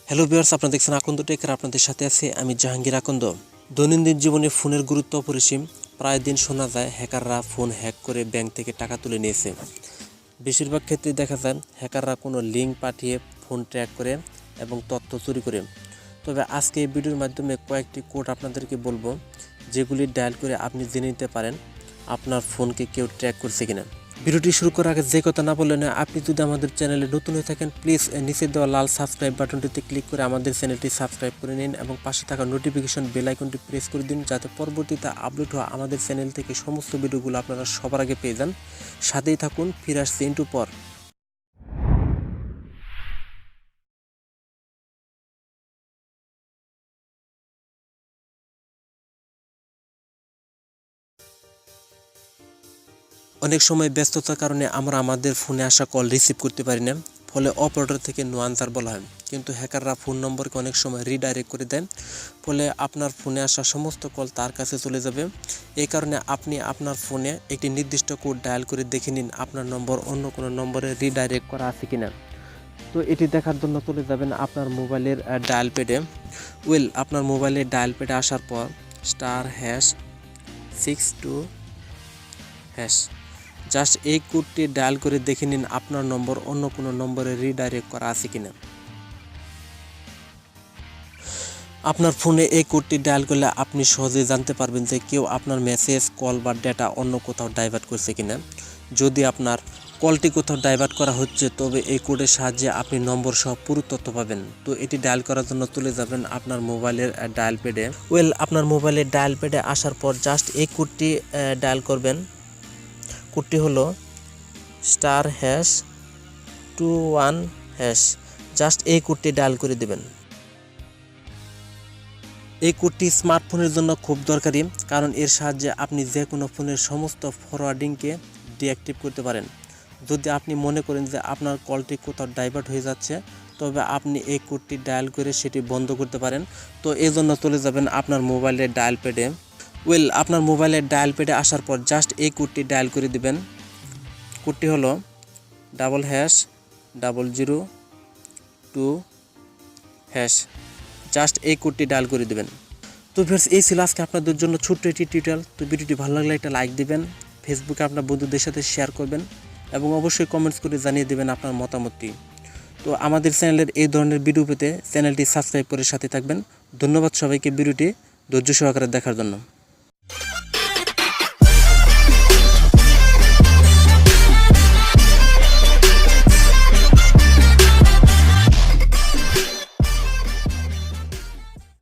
Hello viewers, আপনারা দেখছেন akandaTECH এর আপনাদের সাথে আছে আমি জাহাঙ্গীর আকন্দ। দৈনন্দিন জীবনে ফোনের গুরুত্ব অপরিসীম। প্রায় দিন শোনা যায় হ্যাকাররা ফোন হ্যাক করে ব্যাংক থেকে টাকা তুলে নিয়েছে। বেশিরভাগ ক্ষেত্রে দেখা যায় হ্যাকাররা কোনো লিঙ্ক পাঠিয়ে ফোন ট্র্যাক করে এবং তথ্য চুরি করে। তবে আজকে এই ভিডিওর মাধ্যমে কয়েকটি কোড আপনাদেরকে বলবো, যেগুলি ডায়াল করে আপনি জেনে নিতে পারেন আপনার ফোনকে কেউ ট্র্যাক করছে কিনা। ভিডিওটি শুরু করার আগে যে কথা না বললে না, আপনি যদি আমাদের চ্যানেলে নতুন হয়ে থাকেন প্লিজ নিচে দেওয়া লাল সাবস্ক্রাইব বাটনটিতে ক্লিক করে আমাদের চ্যানেলটি সাবস্ক্রাইব করে নিন এবং পাশে থাকা নোটিফিকেশন বেল আইকনটি প্রেস করে দিন, যাতে পরবর্তীতে আপলোড হওয়া আমাদের চ্যানেল থেকে সমস্ত ভিডিওগুলো আপনারা সবার আগে পেয়ে যান। সাথেই থাকুন, ফিরে আসছি একটু পর। অনেক সময় ব্যস্ততার কারণে আমরা আমাদের ফোনে আসা কল রিসিভ করতে পারি না, ফলে অপারেটর থেকে নো আনসার বলা হয়। কিন্তু হ্যাকাররা ফোন নম্বরকে অনেক সময় রিডাইরেক্ট করে দেয়, ফলে আপনার ফোনে আসা সমস্ত কল তার কাছে চলে যাবে। এই কারণে আপনি আপনার ফোনে একটি নির্দিষ্ট কোড ডায়াল করে দেখে নিন আপনার নম্বর অন্য কোনো নম্বরে রিডাইরেক্ট করা আছে কিনা। তো এটি দেখার জন্য চলে যাবেন আপনার মোবাইলের ডায়াল প্যাডে। আপনার মোবাইলের ডায়াল প্যাডে আসার পর *62# জাস্ট এই কোডটি ডায়াল করে দেখে নিন আপনার নম্বর অন্য কোনো নম্বরে রিডাইরেক্ট করা আছে কিনা। আপনার ফোনে এই কোডটি ডায়াল করলে আপনি সহজেই জানতে পারবেন যে কেউ আপনার মেসেজ, কল বা ডেটা অন্য কোথাও ডাইভার্ট করছে কিনা। যদি আপনার কলটি কোথাও ডাইভার্ট করা হচ্ছে, তবে এই কোডের সাহায্যে আপনি নম্বর সহ পুরো তথ্য পাবেন। তো এটি ডায়াল করার জন্য চলে যাবেন আপনার মোবাইলের ডায়াল প্যাডে। আপনার মোবাইলের ডায়াল প্যাডে আসার পর জাস্ট এই কোডটি ডায়াল করবেন। কোডটি হলো *21#। জাস্ট এই কোডটি ডায়াল করে দেবেন। এই কোডটি স্মার্টফোনের জন্য খুব দরকারি, কারণ এর সাহায্যে আপনি যে কোনো ফোনের সমস্ত ফরওয়ার্ডিংকে ডিঅ্যাক্টিভ করতে পারেন। যদি আপনি মনে করেন যে আপনার কলটি কোথাও ডাইভার্ট হয়ে যাচ্ছে, তবে আপনি এই কোডটি ডায়াল করে সেটি বন্ধ করতে পারেন। তো এই জন্য চলে যাবেন আপনার মোবাইলের ডায়াল প্যাডে। আপনার মোবাইলের ডায়াল প্যাডে আসার পর জাস্ট এই কোডটি ডায়াল করে দিবেন। কোডটি হলো #0002#। জাস্ট এই কোডটি ডায়াল করে দেবেন। তো ভিউয়ার্স, এই ছিল আজকে আপনাদের জন্য ছোট্ট একটি টিউটোরিয়াল। তো ভিডিওটি ভালো লাগলে একটা লাইক দিবেন, ফেসবুকে আপনার বন্ধুদের সাথে শেয়ার করবেন এবং অবশ্যই কমেন্টস করে জানিয়ে দেবেন আপনার মতামতটি। তো আমাদের চ্যানেলের এই ধরনের ভিডিও পেতে চ্যানেলটি সাবস্ক্রাইব করে সাথে থাকবেন। ধন্যবাদ সবাইকে ভিডিওটি ধৈর্য সহকারে দেখার জন্য।